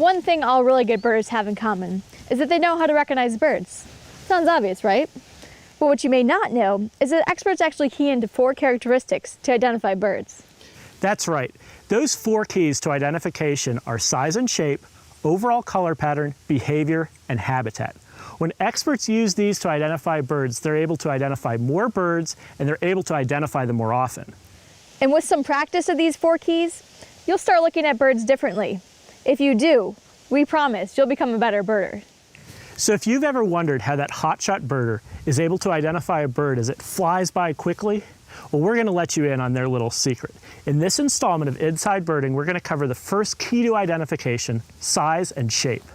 One thing all really good birders have in common is that they know how to recognize birds. Sounds obvious, right? But what you may not know is that experts actually key into 4 characteristics to identify birds. That's right. Those 4 keys to identification are size and shape, overall color pattern, behavior, and habitat. When experts use these to identify birds, they're able to identify more birds and they're able to identify them more often. And with some practice of these 4 keys, you'll start looking at birds differently. If you do, we promise you'll become a better birder. So if you've ever wondered how that hotshot birder is able to identify a bird as it flies by quickly, well, we're going to let you in on their little secret. In this installment of Inside Birding, we're going to cover the first key to identification, size and shape.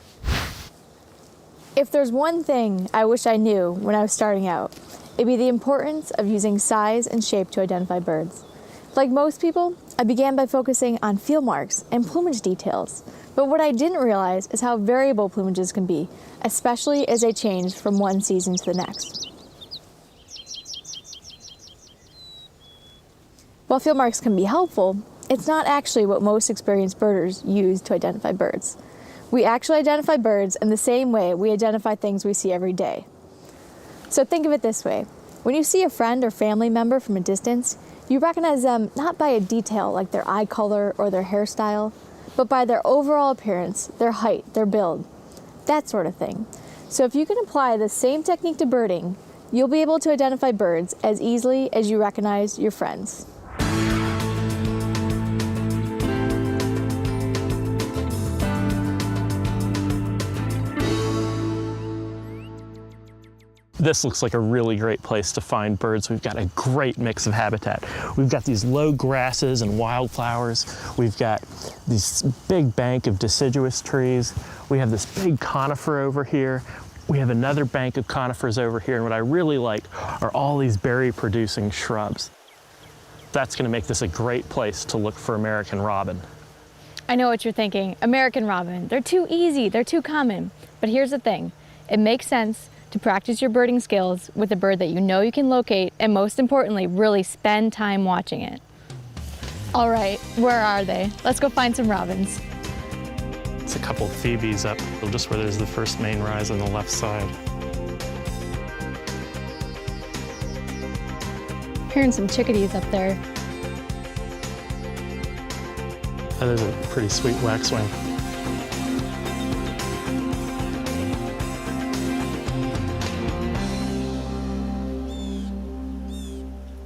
If there's one thing I wish I knew when I was starting out, it'd be the importance of using size and shape to identify birds. Like most people, I began by focusing on field marks and plumage details. But what I didn't realize is how variable plumages can be, especially as they change from one season to the next. While field marks can be helpful, it's not actually what most experienced birders use to identify birds. We actually identify birds in the same way we identify things we see every day. So think of it this way. When you see a friend or family member from a distance, you recognize them not by a detail like their eye color or their hairstyle, but by their overall appearance, their height, their build, that sort of thing. So if you can apply the same technique to birding, you'll be able to identify birds as easily as you recognize your friends. This looks like a really great place to find birds. We've got a great mix of habitat. We've got these low grasses and wildflowers. We've got this big bank of deciduous trees. We have this big conifer over here. We have another bank of conifers over here. And what I really like are all these berry-producing shrubs. That's going to make this a great place to look for American robin. I know what you're thinking. American robin. They're too easy. They're too common. But here's the thing. It makes sense to practice your birding skills with a bird that you know you can locate, and most importantly, really spend time watching it. All right, where are they? Let's go find some robins. It's a couple of phoebes up just where there's the first main rise on the left side. Hearing some chickadees up there. Oh, there's a pretty sweet waxwing.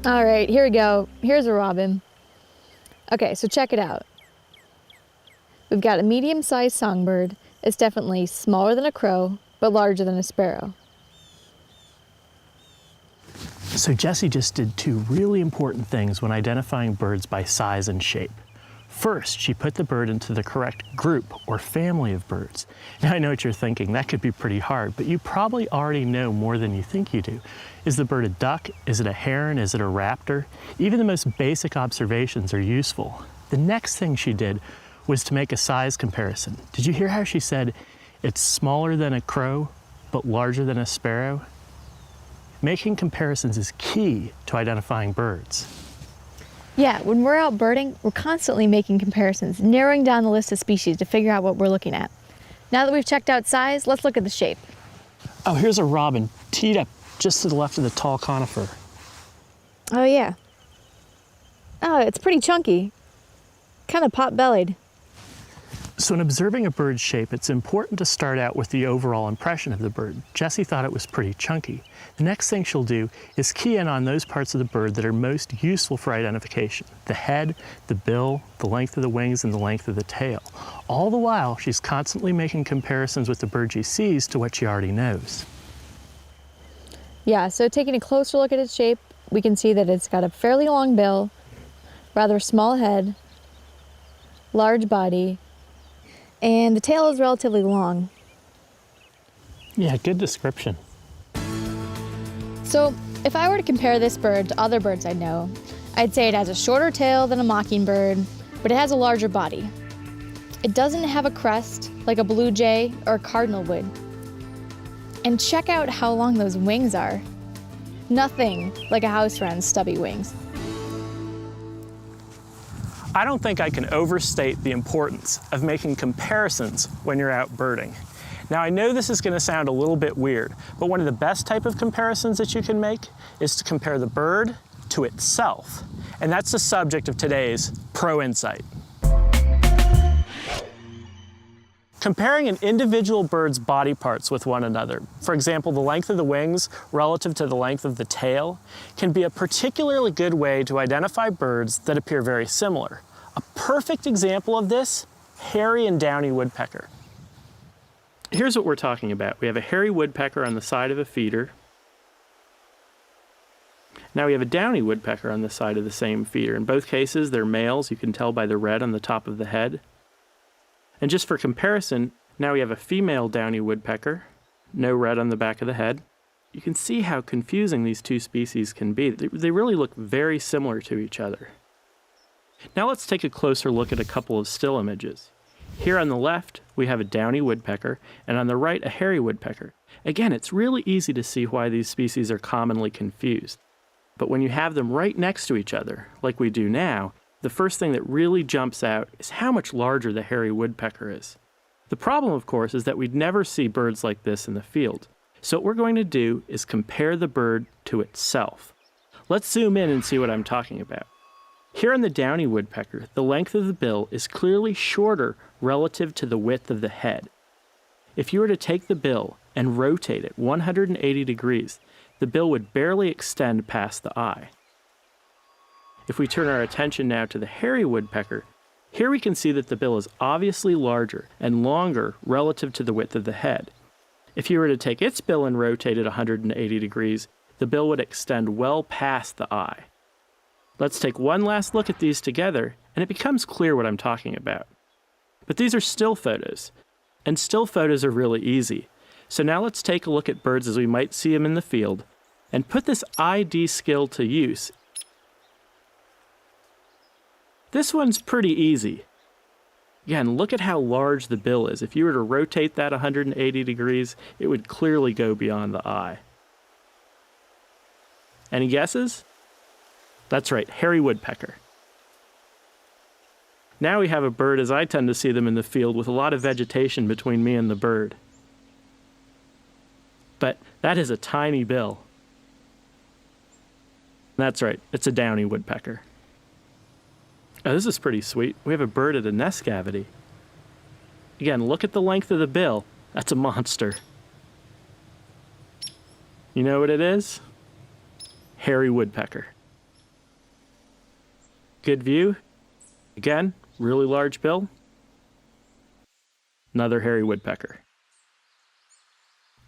All right, here we go. Here's a robin. Okay, so check it out. We've got a medium-sized songbird. It's definitely smaller than a crow, but larger than a sparrow. So Jessie just did 2 really important things when identifying birds by size and shape. First, she put the bird into the correct group or family of birds. Now I know what you're thinking, that could be pretty hard, but you probably already know more than you think you do. Is the bird a duck? Is it a heron? Is it a raptor? Even the most basic observations are useful. The next thing she did was to make a size comparison. Did you hear how she said it's smaller than a crow, but larger than a sparrow? Making comparisons is key to identifying birds. Yeah, when we're out birding, we're constantly making comparisons, narrowing down the list of species to figure out what we're looking at. Now that we've checked out size, let's look at the shape. Oh, here's a robin teed up just to the left of the tall conifer. Oh yeah. Oh, it's pretty chunky. Kind of pot-bellied. So in observing a bird's shape, it's important to start out with the overall impression of the bird. Jessie thought it was pretty chunky. The next thing she'll do is key in on those parts of the bird that are most useful for identification. The head, the bill, the length of the wings, and the length of the tail. All the while, she's constantly making comparisons with the bird she sees to what she already knows. Yeah, so taking a closer look at its shape, we can see that it's got a fairly long bill, rather small head, large body, and the tail is relatively long. Yeah, good description. So if I were to compare this bird to other birds I know, I'd say it has a shorter tail than a mockingbird, but it has a larger body. It doesn't have a crest like a blue jay or a cardinal would. And check out how long those wings are. Nothing like a house wren's stubby wings. I don't think I can overstate the importance of making comparisons when you're out birding. Now I know this is going to sound a little bit weird, but one of the best type of comparisons that you can make is to compare the bird to itself. And that's the subject of today's Pro Insight. Comparing an individual bird's body parts with one another, for example, the length of the wings relative to the length of the tail, can be a particularly good way to identify birds that appear very similar. A perfect example of this, hairy and downy woodpecker. Here's what we're talking about. We have a hairy woodpecker on the side of a feeder. Now we have a downy woodpecker on the side of the same feeder. In both cases, they're males. You can tell by the red on the top of the head. And just for comparison, now we have a female downy woodpecker, no red on the back of the head. You can see how confusing these two species can be. They really look very similar to each other. Now let's take a closer look at a couple of still images. Here on the left, we have a downy woodpecker, and on the right, a hairy woodpecker. Again, it's really easy to see why these species are commonly confused. But when you have them right next to each other, like we do now, the first thing that really jumps out is how much larger the hairy woodpecker is. The problem, of course, is that we'd never see birds like this in the field. So what we're going to do is compare the bird to itself. Let's zoom in and see what I'm talking about. Here on the downy woodpecker, the length of the bill is clearly shorter relative to the width of the head. If you were to take the bill and rotate it 180 degrees, the bill would barely extend past the eye. If we turn our attention now to the hairy woodpecker, here we can see that the bill is obviously larger and longer relative to the width of the head. If you were to take its bill and rotate it 180 degrees, the bill would extend well past the eye. Let's take one last look at these together, and it becomes clear what I'm talking about. But these are still photos, and still photos are really easy. So now let's take a look at birds as we might see them in the field, and put this ID skill to use. This one's pretty easy. Again, look at how large the bill is. If you were to rotate that 180 degrees, it would clearly go beyond the eye. Any guesses? That's right, hairy woodpecker. Now we have a bird as I tend to see them in the field with a lot of vegetation between me and the bird. But that is a tiny bill. That's right, it's a downy woodpecker. Oh, this is pretty sweet. We have a bird at a nest cavity. Again, look at the length of the bill. That's a monster. You know what it is? Hairy woodpecker. Good view. Again, really large bill. Another hairy woodpecker.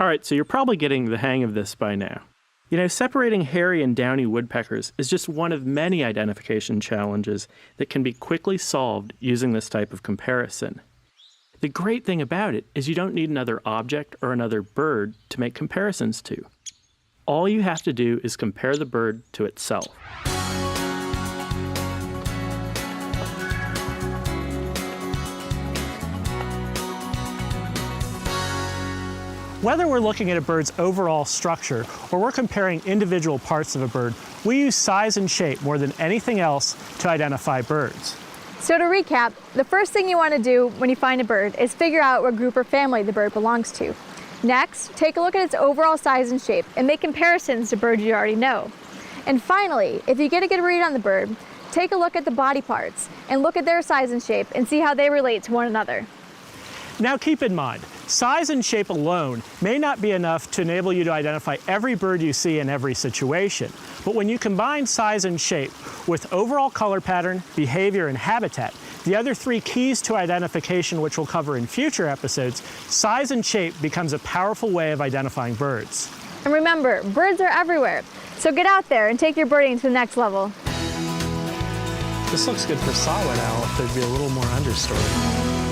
All right, so you're probably getting the hang of this by now. You know, separating hairy and downy woodpeckers is just one of many identification challenges that can be quickly solved using this type of comparison. The great thing about it is you don't need another object or another bird to make comparisons to. All you have to do is compare the bird to itself. Whether we're looking at a bird's overall structure or we're comparing individual parts of a bird, we use size and shape more than anything else to identify birds. So to recap, the first thing you want to do when you find a bird is figure out what group or family the bird belongs to. Next, take a look at its overall size and shape and make comparisons to birds you already know. And finally, if you get a good read on the bird, take a look at the body parts and look at their size and shape and see how they relate to one another. Now keep in mind, size and shape alone may not be enough to enable you to identify every bird you see in every situation. But when you combine size and shape with overall color pattern, behavior, and habitat, the other three keys to identification which we'll cover in future episodes, size and shape becomes a powerful way of identifying birds. And remember, birds are everywhere, so get out there and take your birding to the next level. This looks good for saw-whet owl if there'd be a little more understory.